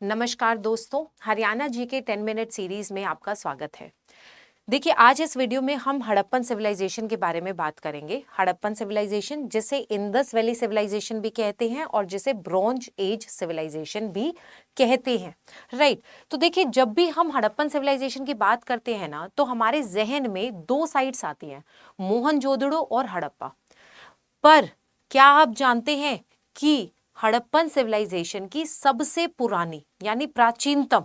नमस्कार दोस्तों, हरियाणा जी के 10 मिनट सीरीज में आपका स्वागत है। देखिए, आज इस वीडियो में हम हड़प्पन सिविलाइजेशन के बारे में बात करेंगे। हड़प्पन सिविलाइजेशन जिसे इंदस वैली सिविलाइजेशन भी कहते हैं और जिसे ब्रॉन्ज एज सिविलाइजेशन भी कहते हैं, राइट। तो देखिए, जब भी हम हड़प्पन सिविलाइजेशन की बात करते हैं ना, तो हमारे जहन में दो साइड्स आती हैं, मोहनजोदड़ो और हड़प्पा। पर क्या आप जानते हैं कि हड़प्पन सिविलाइजेशन की सबसे पुरानी यानी प्राचीनतम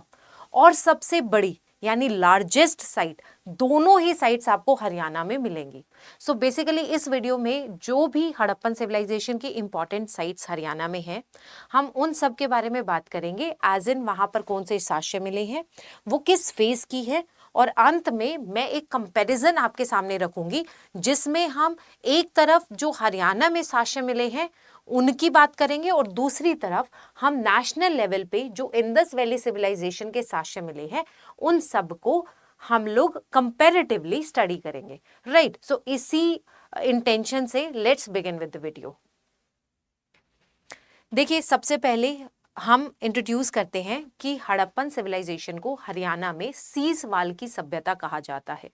और सबसे बड़ी यानी लार्जेस्ट साइट, दोनों ही साइट्स आपको हरियाणा में मिलेंगी। सो बेसिकली इस वीडियो में जो भी हड़प्पन सिविलाइजेशन की इंपॉर्टेंट साइट्स हरियाणा में हैं, हम उन सब के बारे में बात करेंगे। एज इन वहां पर कौन से साक्ष्य मिले हैं, वो किस फेज की है, और अंत में मैं एक कंपैरिजन आपके सामने रखूंगी जिसमें हम एक तरफ जो हरियाणा में साक्ष्य मिले हैं उनकी बात करेंगे और दूसरी तरफ हम नेशनल लेवल पे जो इंदस वैली सिविलाइजेशन के साक्ष्य मिले हैं उन सब को हम लोग कंपैरेटिवली स्टडी करेंगे, राइट। सो इसी इंटेंशन से let's begin with the video. देखिए, सबसे पहले हम इंट्रोड्यूस करते हैं कि हड़प्पन सिविलाइजेशन को हरियाणा में सीसवाल की सभ्यता कहा जाता है,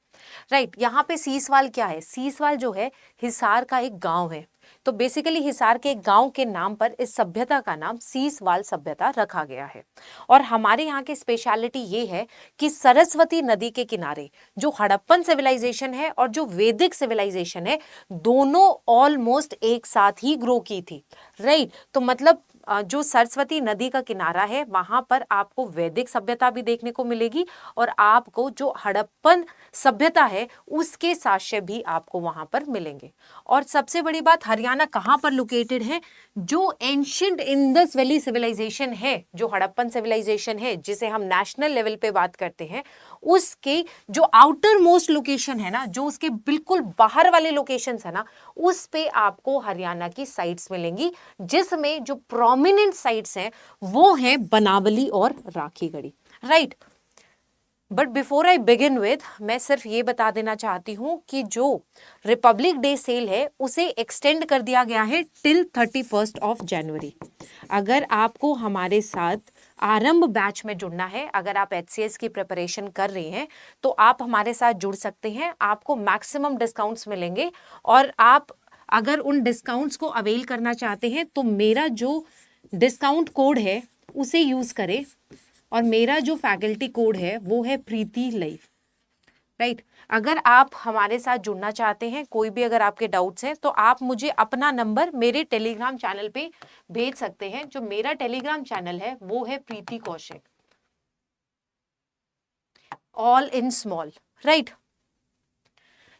राइट। यहाँ पे सीसवाल क्या है? सीसवाल जो है हिसार का एक गांव है। तो बेसिकली हिसार के एक गांव के नाम पर इस सभ्यता का नाम सीसवाल सभ्यता रखा गया है। और हमारे यहाँ की स्पेशलिटी ये है कि सरस्वती नदी के किनारे जो हड़प्पन सिविलाइजेशन है और जो वैदिक सिविलाइजेशन है, दोनों ऑलमोस्ट एक साथ ही ग्रो की थी, राइट। तो मतलब जो सरस्वती नदी का किनारा है वहां पर आपको वैदिक सभ्यता भी देखने को मिलेगी और आपको जो हड़प्पन सभ्यता है उसके साक्ष्य भी आपको वहां पर मिलेंगे। और सबसे बड़ी बात, हरियाणा कहां पर लोकेटेड है? जो एंशिएंट इंदस वैली सिविलाइजेशन है, जो हड़प्पन सिविलाइजेशन है जिसे हम नेशनल लेवल पे बात करते हैं, उसके जो आउटर मोस्ट लोकेशन है ना, जो उसके बिल्कुल बाहर वाले लोकेशंस है ना, उस पे आपको हरियाणा की साइट्स मिलेंगी, जिसमें जो प्रोमिनेंट साइट्स हैं वो हैं बनावली और Rakhigarhi, right. But before I begin with, मैं सिर्फ ये बता देना चाहती हूं कि जो रिपब्लिक डे सेल है उसे एक्सटेंड कर दिया गया है टिल 31 ऑफ जनवरी। अगर आपको हमारे साथ आरंभ बैच में जुड़ना है, अगर आप HCS की प्रिपरेशन कर रहे हैं तो आप हमारे साथ जुड़ सकते हैं। आपको मैक्सिमम डिस्काउंट्स मिलेंगे और आप अगर उन डिस्काउंट्स को अवेल करना चाहते हैं तो मेरा जो डिस्काउंट कोड है उसे यूज करें, और मेरा जो फैकल्टी कोड है वो है प्रीति लाइव, राइट। अगर आप हमारे साथ जुड़ना चाहते हैं, कोई भी अगर आपके डाउट्स हैं तो आप मुझे अपना नंबर मेरे टेलीग्राम चैनल पे भेज सकते हैं। जो मेरा टेलीग्राम चैनल है वो है Preeti Kaushik, all in small, right.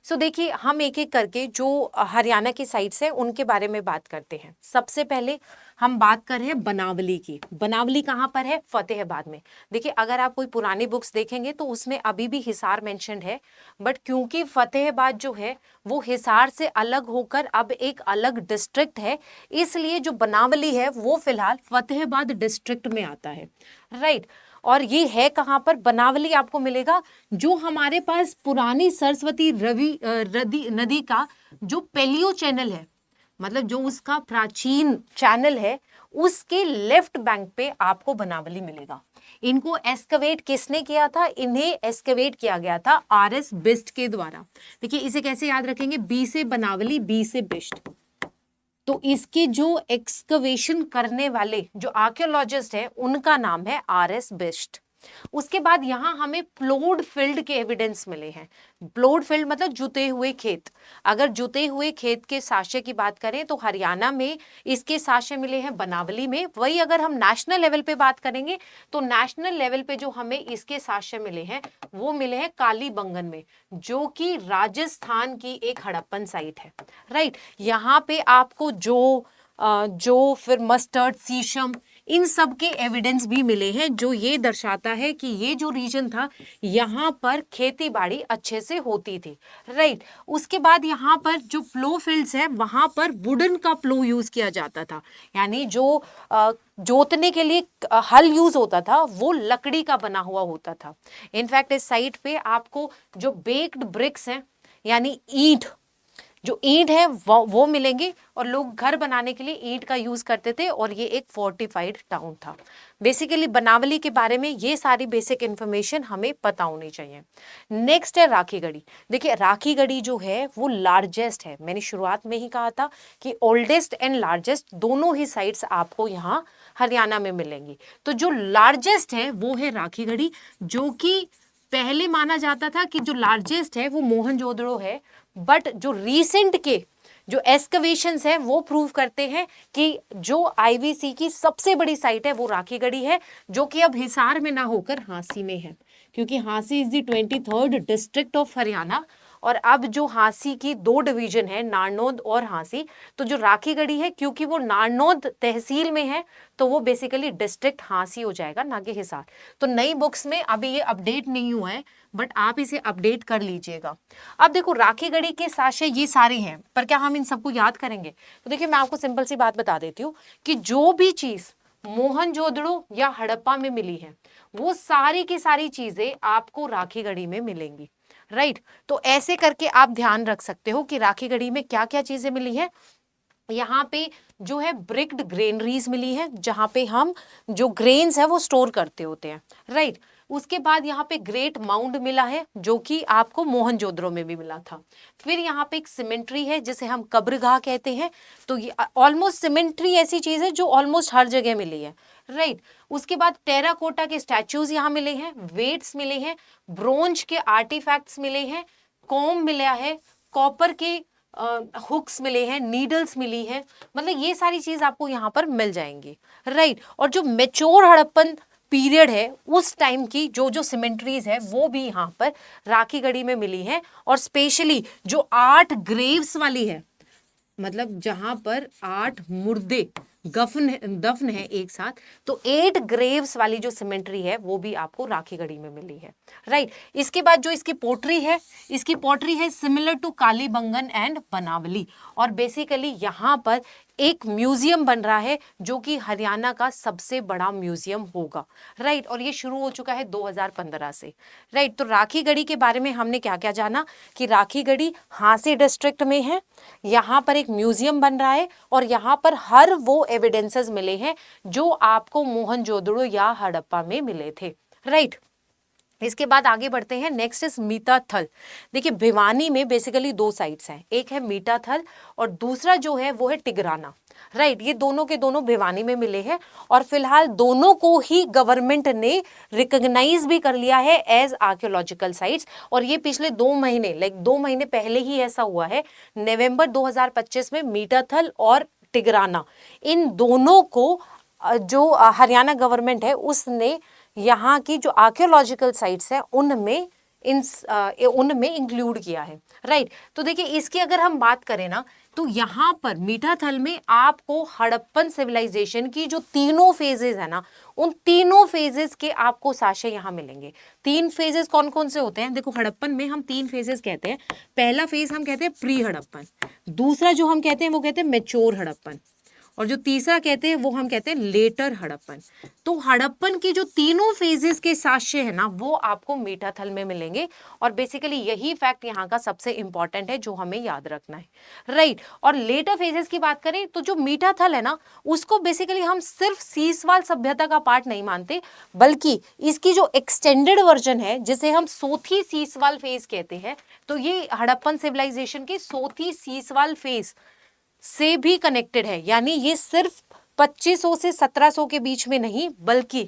So देखिए, हम एक एक करके जो हरियाणा की साइट्स है उनके बारे में बात करते हैं। सबसे पहले हम बात कर रहे हैं बनावली की। बनावली कहाँ पर है? फतेहाबाद में। देखिए, अगर आप कोई पुरानी बुक्स देखेंगे तो उसमें अभी भी हिसार मेंशन्ड है, बट क्योंकि फतेहाबाद जो है वो हिसार से अलग होकर अब एक अलग डिस्ट्रिक्ट है, इसलिए जो बनावली है वो फिलहाल फतेहाबाद डिस्ट्रिक्ट में आता है, राइट। और ये है कहाँ पर? बनावली आपको मिलेगा जो हमारे पास पुरानी सरस्वती नदी का जो पेलियो चैनल है, मतलब जो उसका प्राचीन चैनल है, उसके लेफ्ट बैंक पे आपको बनावली मिलेगा। इनको एस्कवेट किसने किया था? इन्हें एस्कवेट किया गया था RS बिस्ट के द्वारा। देखिए, इसे कैसे याद रखेंगे? बी से बनावली, बी से बिस्ट। तो इसके जो एक्सकवेशन करने वाले जो आर्कियोलॉजिस्ट है उनका नाम है RS बिस्ट। उसके बाद यहां हमें प्लोड फील्ड के एविडेंस मिले हैं। प्लोड फील्ड मतलब जुते हुए खेत। अगर जुते हुए खेत के साक्ष्य की बात करें तो हरियाणा में इसके साक्ष्य मिले हैं बनावली में। वही अगर हम नेशनल लेवल पे बात करेंगे तो नेशनल लेवल पे जो हमें इसके साक्ष्य मिले हैं वो मिले हैं कालीबंगन में, जो कि राजस्थान की एक हड़प्पन साइट है, राइट। यहाँ पे आपको जो फिर मस्टर्ड, शीशम, इन सब के एविडेंस भी मिले हैं, जो ये दर्शाता है कि ये जो रीजन था यहाँ पर खेती बाड़ी अच्छे से होती थी, राइट। उसके बाद यहाँ पर जो प्लो फील्ड्स है वहां पर वुडन का प्लो यूज किया जाता था, यानी जो जोतने के लिए हल यूज होता था वो लकड़ी का बना हुआ होता था। इनफैक्ट इस साइट पे आपको जो बेक्ड ब्रिक्स हैं यानी ईंट, जो ईंट है वो मिलेंगे, और लोग घर बनाने के लिए ईंट का यूज करते थे, और ये एक फोर्टिफाइड टाउन था। बेसिकली बनावली के बारे में ये सारी बेसिक इंफॉर्मेशन हमें पता होनी चाहिए। नेक्स्ट है राखीगढ़ी। देखिए राखीगढ़ी जो है वो लार्जेस्ट है, मैंने शुरुआत में ही कहा था कि ओल्डेस्ट एंड लार्जेस्ट दोनों ही साइट्स आपको यहाँ हरियाणा में मिलेंगी। तो जो लार्जेस्ट है वो है राखीगढ़ी, जो कि पहले माना जाता था कि जो लार्जेस्ट है वो मोहनजोदड़ो है, बट जो रीसेंट के जो एक्सकवेशंस है वो प्रूव करते हैं कि जो आईवीसी की सबसे बड़ी साइट है वो राखीगढ़ी है, जो कि अब हिसार में ना होकर हांसी में है, क्योंकि Hansi is the 23rd district of Haryana, और अब जो हांसी की दो डिवीजन है, नारनौद और हांसी, तो जो राखीगढ़ी है क्योंकि वो नारनौद तहसील में है, तो वो बेसिकली डिस्ट्रिक्ट हांसी हो जाएगा, ना कि हिसार। तो नई बुक्स में अभी ये अपडेट नहीं हुआ है, बट आप इसे अपडेट कर लीजिएगा। अब देखो राखीगढ़ी के साशे ये सारे हैं, पर क्या हम इन सबको याद करेंगे? तो देखिए मैं आपको सिंपल सी बात बता देती हूँ कि जो भी चीज मोहनजोदड़ो या हड़प्पा में मिली है वो सारी की सारी चीजें आपको राखीगढ़ी में मिलेंगी, राइट। तो ऐसे करके आप ध्यान रख सकते हो कि राखीगढ़ी में क्या क्या चीजें मिली है। यहाँ पे जो है ब्रिक्ड ग्रेनरीज मिली है, जहां पे हम जो ग्रेन्स है वो स्टोर करते होते हैं, राइट। उसके बाद यहाँ पे ग्रेट माउंड मिला है, जो कि आपको मोहनजोदड़ो में भी मिला था। फिर यहाँ पे एक सिमेंट्री है जिसे हम कब्रगाह कहते हैं, तो ये ऑलमोस्ट सिमेंट्री ऐसी चीज है जो ऑलमोस्ट हर जगह मिली है, राइट। उसके बाद टेराकोटा के स्टैचूज यहाँ मिले हैं, वेट्स मिले हैं, ब्रोंज के आर्टिफैक्ट्स मिले हैं, कॉम मिला है, कॉपर के हुक्स मिले हैं, नीडल्स मिली है, मतलब ये सारी चीज आपको यहाँ पर मिल जाएंगी, राइट। और जो मेच्योर हड़प्पन पीरियड है उस टाइम की जो जो सिमेंट्रीज है वो भी यहाँ पर राखीगढ़ी में मिली है, और स्पेशली जो 8 ग्रेव्स वाली है, मतलब जहां पर 8 मुर्दे दफन है एक साथ, तो 8 ग्रेव्स वाली जो सिमेंट्री है वो भी आपको राखीगढ़ी में मिली है, राइट। इसके बाद जो इसकी पोट्री है, इसकी पोट्री है सिमिलर टू कालीबंगन एंड बनावली, और बेसिकली यहाँ पर एक म्यूजियम बन रहा है जो कि हरियाणा का सबसे बड़ा म्यूजियम होगा, राइट। और ये शुरू हो चुका है 2015 से, राइट। तो राखीगढ़ी के बारे में हमने क्या क्या जाना कि राखीगढ़ी हांसी डिस्ट्रिक्ट में है, यहाँ पर एक म्यूजियम बन रहा है, और यहाँ पर हर वो एविडेंसेस मिले हैं जो आपको मोहनजोदड़ो या हड़प्पा में मिले थे, राइट। इसके बाद आगे बढ़ते हैं, नेक्स्ट इज मीताथल। देखिए भिवानी में बेसिकली 2 साइट्स हैं, एक है मीताथल और दूसरा जो है वो है टिगराना, राइट। ये दोनों के दोनों भिवानी में मिले हैं, और फिलहाल दोनों को ही गवर्नमेंट ने रिकॉग्नाइज भी कर लिया है एज आर्कियोलॉजिकल साइट्स, और ये पिछले 2 महीने 2 महीने पहले ही ऐसा हुआ है, नवंबर 2025 में मीताथल और टिगराना, इन दोनों को जो हरियाणा गवर्नमेंट है उसने यहाँ की जो आर्कियोलॉजिकल साइट्स हैं उनमें इंक्लूड किया है, राइट। तो देखिए इसकी अगर हम बात करें ना, तो यहाँ पर मीठाथल में आपको हड़प्पन सिविलाइजेशन की जो तीनों फेजेस है ना, उन तीनों फेजेस के आपको साक्ष्य यहाँ मिलेंगे। 3 फेजेस कौन कौन से होते हैं? देखो हड़प्पन में हम 3 फेजेस कहते हैं। पहला फेज हम कहते हैं प्री हड़प्पन, दूसरा जो हम कहते हैं वो कहते हैं मेच्योर हड़प्पन, और जो तीसरा कहते हैं वो हम कहते हैं लेटर हड़प्पन। तो हड़प्पन की जो तीनों फेजेस के साक्ष्य है ना वो आपको मीठाथल में मिलेंगे, और बेसिकली यही फैक्ट यहाँ का सबसे इंपॉर्टेंट है जो हमें याद रखना है, राइट। और लेटर फेजेस की बात करें तो जो मीठाथल है ना उसको बेसिकली हम सिर्फ सीसवाल सभ्यता का पार्ट नहीं मानते, बल्कि इसकी जो एक्सटेंडेड वर्जन है जिसे हम सोथी सीसवाल फेज कहते हैं, तो ये हड़प्पन सिविलाइजेशन के सोथी सीसवाल फेज से भी कनेक्टेड है। यानी ये सिर्फ 2500 से 1700 के बीच में नहीं, बल्कि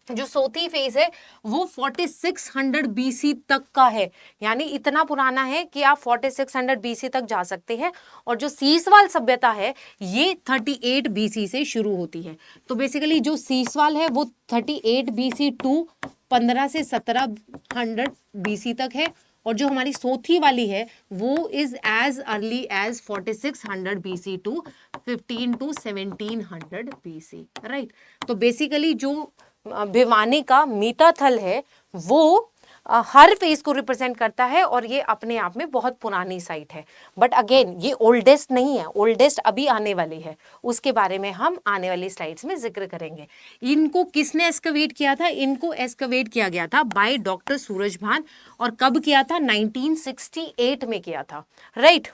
जो सोथी फेज है वो 4600 बीसी तक का है, यानी इतना पुराना है कि आप 4600 बीसी तक जा सकते हैं। और जो सीसवाल सभ्यता है ये 38 बीसी से शुरू होती है। तो बेसिकली जो सीसवाल है वो 38 बीसी टू 15 से 1700 बीसी तक है, और जो हमारी सोथी वाली है वो is as early as 4600 BC to 15 to 1700 BC, right. तो बेसिकली जो भिवानी का मीताथल है वो हर फेज को रिप्रेजेंट करता है, और ये अपने आप में बहुत पुरानी साइट है। बट अगेन ये ओल्डेस्ट नहीं है, ओल्डेस्ट अभी आने वाली है, उसके बारे में हम आने वाली स्लाइड्स में जिक्र करेंगे। इनको किसने एस्कवेट किया था? इनको एस्कवेट किया गया था बाय डॉक्टर सूरजभान, और कब किया था? 1968 में किया था, राइट।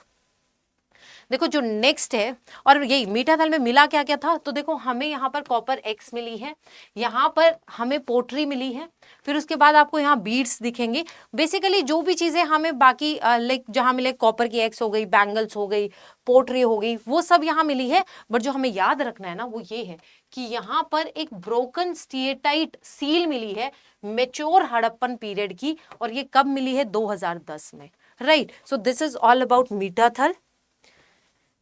देखो जो नेक्स्ट है, और यही मीठा थाल में मिला क्या क्या था, तो देखो हमें यहाँ पर कॉपर एक्स मिली है, यहाँ पर हमें पोट्री मिली है, फिर उसके बाद आपको यहाँ बीड्स दिखेंगे। बेसिकली जो भी चीजें हमें बाकी लाइक जहाँ मिले, कॉपर की एक्स हो गई, बैंगल्स हो गई, पोट्री हो गई, वो सब यहाँ मिली है। बट जो हमें याद रखना है ना वो ये है कि यहाँ पर एक ब्रोकन स्टीएटाइट सील मिली है मेच्योर हड़प्पन पीरियड की, और ये कब मिली है, 2010 में। Right, so this is all about मीठा थाल।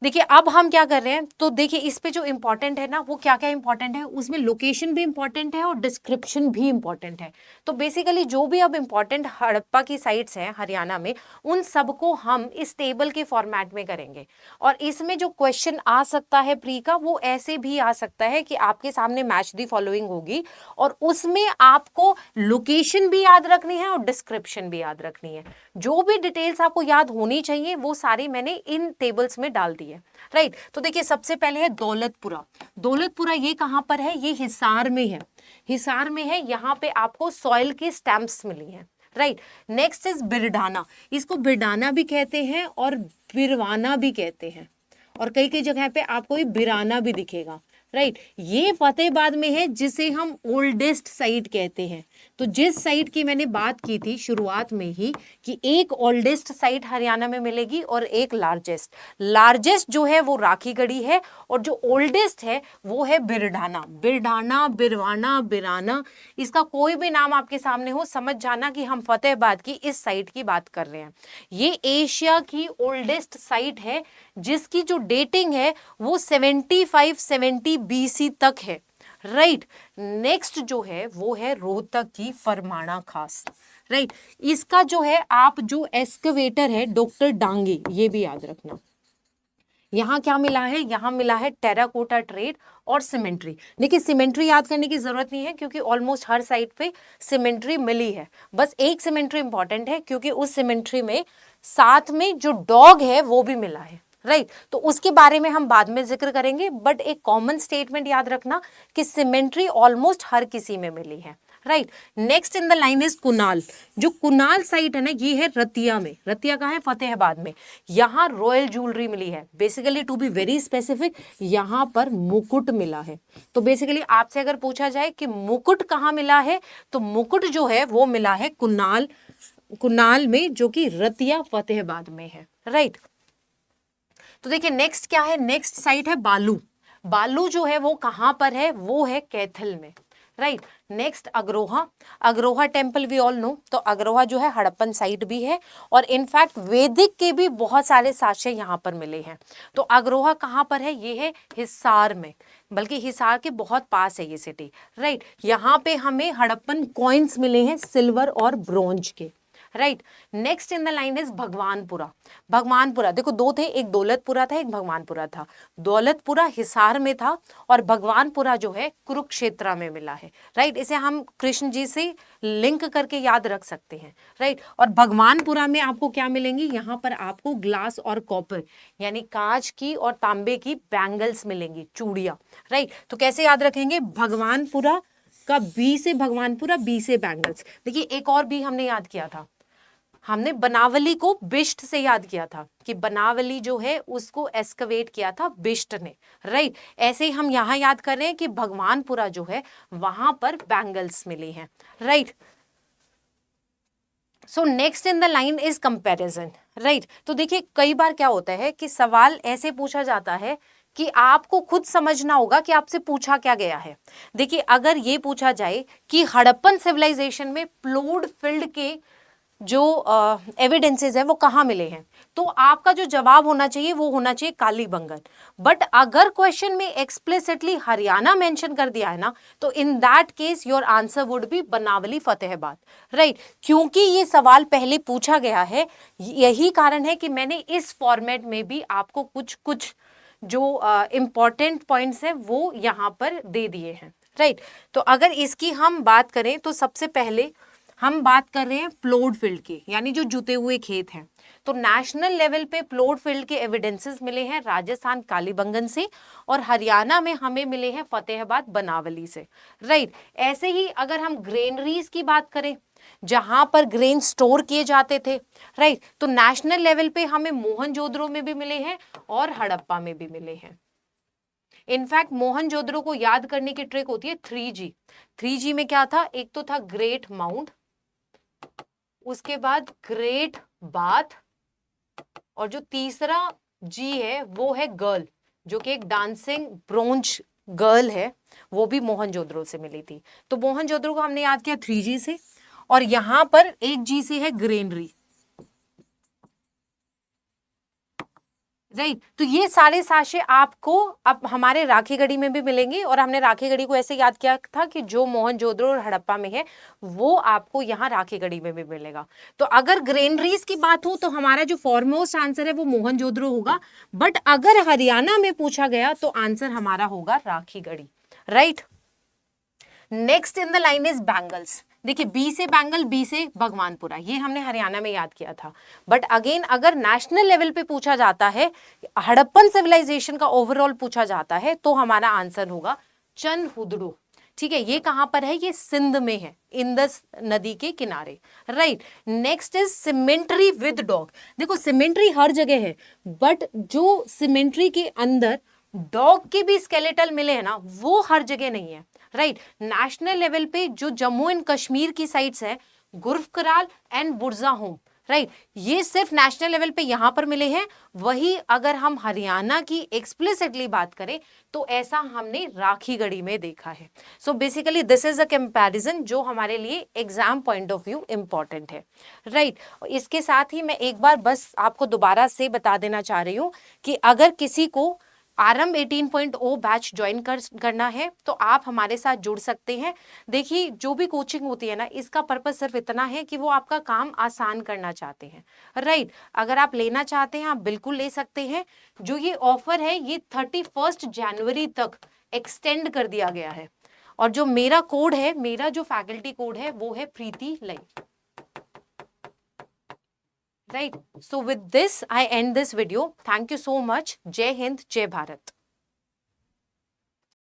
देखिए अब हम क्या कर रहे हैं, तो देखिए इस पे जो इंपॉर्टेंट है ना, वो क्या क्या इंपॉर्टेंट है, उसमें लोकेशन भी इंपॉर्टेंट है और डिस्क्रिप्शन भी इंपॉर्टेंट है। तो बेसिकली जो भी अब इंपॉर्टेंट हड़प्पा की साइट्स हैं हरियाणा में, उन सबको हम इस टेबल के फॉर्मेट में करेंगे। और इसमें जो क्वेश्चन आ सकता है प्री का, वो ऐसे भी आ सकता है कि आपके सामने मैच द फॉलोइंग होगी, और उसमें आपको लोकेशन भी याद रखनी है और डिस्क्रिप्शन भी याद रखनी है। जो भी डिटेल्स आपको याद होनी चाहिए वो सारी मैंने इन टेबल्स में डाल दी है। राइट, तो देखिए सबसे पहले है दौलतपुरा। दौलतपुरा ये कहां पर है, ये हिसार में है, हिसार में है। यहाँ पे आपको सॉइल की स्टैंप्स मिली हैं। Right, next is Bhirrana. इसको बिरडाना भी कहते हैं और बिरवाना भी कहते हैं, और कई कई जगह पे आपको ये बिराना भी दिखेगा। राइट, ये फतेहाबाद में है, जिसे हम ओल्डेस्ट साइट कहते हैं। तो जिस साइट की मैंने बात की थी शुरुआत में ही कि एक ओल्डेस्ट साइट हरियाणा में मिलेगी और एक लार्जेस्ट। लार्जेस्ट जो है वो राखीगढ़ी है, और जो ओल्डेस्ट है वो है बिरडाना। बिरडाना, बिरवाना, बिराना, इसका कोई भी नाम आपके सामने हो, समझ जाना कि हम फतेहाबाद की इस साइट की बात कर रहे हैं। ये एशिया की ओल्डेस्ट साइट है, जिसकी जो डेटिंग है वो 7570 BC तक है। राइट, नेक्स्ट जो है वो है रोहतक की फरमाना खास। राइट, इसका जो है आप जो एक्सकवेटर है डॉक्टर डांगे, ये भी याद रखना। यहाँ क्या मिला है, यहाँ मिला है टेराकोटा ट्रेड और सीमेंट्री। देखिए सीमेंट्री याद करने की जरूरत नहीं है, क्योंकि ऑलमोस्ट हर साइट पे सीमेंट्री मिली है। बस एक सीमेंट्री इंपॉर्टेंट है, क्योंकि उस सीमेंट्री में साथ में जो डॉग है वो भी मिला है। राइट, तो उसके बारे में हम बाद में जिक्र करेंगे, बट एक कॉमन स्टेटमेंट याद रखना कि सीमेंट्री ऑलमोस्ट हर किसी में मिली है। Right, next in the line is Kunal. जो कुनाल साइट है ना, ये है रतिया में। रतिया कहाँ है, फतेहाबाद में। यहाँ रॉयल ज्वेलरी मिली है। Basically to be very specific, यहाँ पर मुकुट मिला है। तो बेसिकली आपसे अगर पूछा जाए कि मुकुट कहाँ मिला है, तो मुकुट जो है वो मिला है कुनाल, कुनाल में, जो कि रतिया फतेहाबाद में है। राइट, तो देखिए नेक्स्ट क्या है, नेक्स्ट साइट है बालू। बालू जो है वो कहां पर है, वो है कैथल में। Right, next Agroha. Agroha temple we all know, तो अग्रोहा जो है हड़प्पन साइट भी है, और इनफैक्ट वैदिक के भी बहुत सारे साक्ष्य यहाँ पर मिले हैं। तो अग्रोहा कहाँ पर है, ये है हिसार में, बल्कि हिसार के बहुत पास है ये सिटी। राइट, यहाँ पे हमें हड़प्पन कॉइन्स मिले हैं सिल्वर और ब्रोंज के। Right, next in the line is Bhagwanpura. Bhagwanpura देखो दो थे, एक दौलतपुरा था, एक भगवानपुरा था। दौलतपुरा हिसार में था, और भगवानपुरा जो है कुरुक्षेत्र में मिला है। राइट, इसे हम कृष्ण जी से लिंक करके याद रख सकते हैं। राइट, और भगवानपुरा में आपको क्या मिलेंगी, यहाँ पर आपको ग्लास और कॉपर यानी कांच की और तांबे की बैंगल्स मिलेंगी, चूड़ियां। राइट, तो कैसे याद रखेंगे, भगवानपुरा का बी से भगवानपुरा, बी से बैंगल्स। देखिए एक और भी हमने याद किया था, हमने बनावली को बिष्ट से याद किया था कि बनावली जो है उसको एस्कवेट किया था बिष्ट ने। राइट, ऐसे ही हम यहाँ याद कर रहे हैं कि भगवानपुरा जो है वहां पर बैंगल्स मिली हैं। Right, so next in the line is comparison. Right, तो देखिए कई बार क्या होता है कि सवाल ऐसे पूछा जाता है कि आपको खुद समझना होगा कि आपसे पूछा क्या गया है। देखिए अगर ये पूछा जाए कि हड़प्पन सिविलाइजेशन में प्लोड फील्ड के जो एविडेंसेस है वो कहाँ मिले हैं, तो आपका जो जवाब होना चाहिए वो होना चाहिए कालीबंगन। बट अगर क्वेश्चन में एक्सप्लिसिटली हरियाणा मेंशन कर दिया है ना, तो in that case your answer would be Banawali Fatehabad. Right, क्योंकि ये सवाल पहले पूछा गया है, यही कारण है कि मैंने इस फॉर्मेट में भी आपको कुछ कुछ जो इंपॉर्टेंट पॉइंट्स हैं वो यहाँ पर दे दिए हैं। राइट, तो अगर इसकी हम बात करें तो सबसे पहले हम बात कर रहे हैं प्लॉड फील्ड के, यानी जो जुते हुए खेत हैं। तो नेशनल लेवल पे प्लॉड फील्ड के एविडेंसेस मिले हैं राजस्थान कालीबंगन से, और हरियाणा में हमें मिले हैं फतेहाबाद बनावली से, राइट। ऐसे ही अगर हम ग्रेनरीज की बात करें, जहां पर ग्रेन स्टोर किए जाते थे, राइट, तो नेशनल लेवल पे हमें मोहनजोदड़ो में भी मिले हैं और हड़प्पा में भी मिले हैं। इनफैक्ट मोहनजोदड़ो को याद करने की ट्रिक होती है 3G। 3G में क्या था, एक तो था ग्रेट माउंट, उसके बाद ग्रेट बाथ, और जो तीसरा जी है वो है गर्ल, जो कि एक डांसिंग ब्रोंज गर्ल है, वो भी मोहनजोदड़ो से मिली थी। तो मोहनजोदड़ो को हमने याद किया 3G से, और यहां पर एक जी से है ग्रेनरी, राइट। तो ये सारे साशे आपको अब हमारे राखीगढ़ी में भी मिलेंगे, और हमने राखीगढ़ी को ऐसे याद किया था कि जो मोहनजोदड़ो और हड़प्पा में है वो आपको यहाँ राखीगढ़ी में भी मिलेगा। तो अगर ग्रेनरीज की बात हो तो हमारा जो फॉरमोस्ट आंसर है वो मोहनजोदड़ो होगा, बट अगर हरियाणा में पूछा गया तो आंसर हमारा होगा Rakhigarhi, right. Next in the line is bangles. देखिए, बी से बैंगल, बी से भगवानपुरा, ये हमने हरियाणा में याद किया था। बट अगेन अगर नेशनल लेवल पे पूछा जाता है, हड़प्पन सिविलाइजेशन का ओवरऑल पूछा जाता है, तो हमारा आंसर होगा चनहुदड़ो। ठीक है, ये कहां पर है, ये सिंध में है, इंदस नदी के किनारे, right. Next is symmetry with dog. देखो, सिमेंट्री हर जगह है, बट जो सिमेंट्री के अंदर डॉग के भी स्केलेटल मिले हैं ना, वो हर जगह नहीं है, राइट। नेशनल लेवल पे जो जम्मू एंड कश्मीर की साइट्स है, गुर्फकराल एंड बुरजा होम, राइट, ये सिर्फ नेशनल लेवल पे यहां पर मिले हैं। वही अगर हम हरियाणा की एक्सप्लिसिटली बात करें तो ऐसा हमने राखीगढ़ी में देखा है। So basically this is a comparison जो हमारे लिए exam point of view important है, राइट। इसके साथ ही मैं एक बार बस आपको दोबारा से बता देना चाह रही हूं कि अगर किसी को आरंभ 18.0 बैच ज्वाइन करना है तो आप हमारे साथ जुड़ सकते हैं। देखिए, जो भी कोचिंग होती है ना, इसका पर्पस सिर्फ इतना है कि वो आपका काम आसान करना चाहते हैं, राइट। अगर आप लेना चाहते हैं आप बिल्कुल ले सकते हैं। जो ये ऑफर है ये 31 जनवरी तक एक्सटेंड कर दिया गया है, और जो मेरा कोड है, मेरा जो फैकल्टी कोड है वो है प्रीति लई, right. So with this I end this video. Thank you so much. Jai Hind, Jai Bharat.